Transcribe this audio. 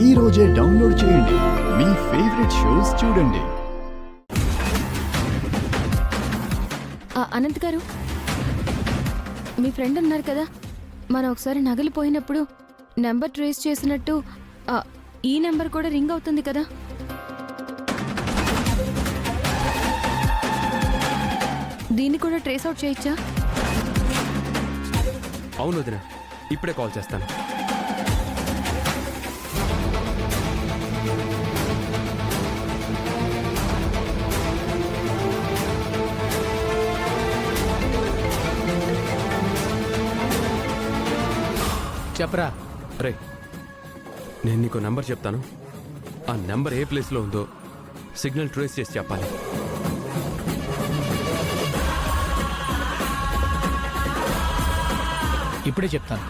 ఈ రోజే డౌన్లోడ్ చేయండి. మీ ఫేవరెట్ షోస్ చూడండి. అనంత్ గారు, మీ ఫ్రెండ్ ఉన్నారు కదా, మనం ఒకసారి నగలు పోయినప్పుడు నెంబర్ ట్రేస్ చేసినట్టు ఈ నెంబర్ కూడా రింగ్ అవుతుంది కదా. దీన్ని కూడా ట్రేస్ అవుట్ చేయొచ్చా? అవును వదిన, ఇప్పుడే కాల్ చేస్తాను. చెప్పరా. రే, నేను నీకు నెంబర్ చెప్తాను. ఆ నెంబర్ ఏ ప్లేస్లో ఉందో సిగ్నల్ ట్రేస్ చేసి చెప్పాలి. ఇప్పుడే చెప్తాను.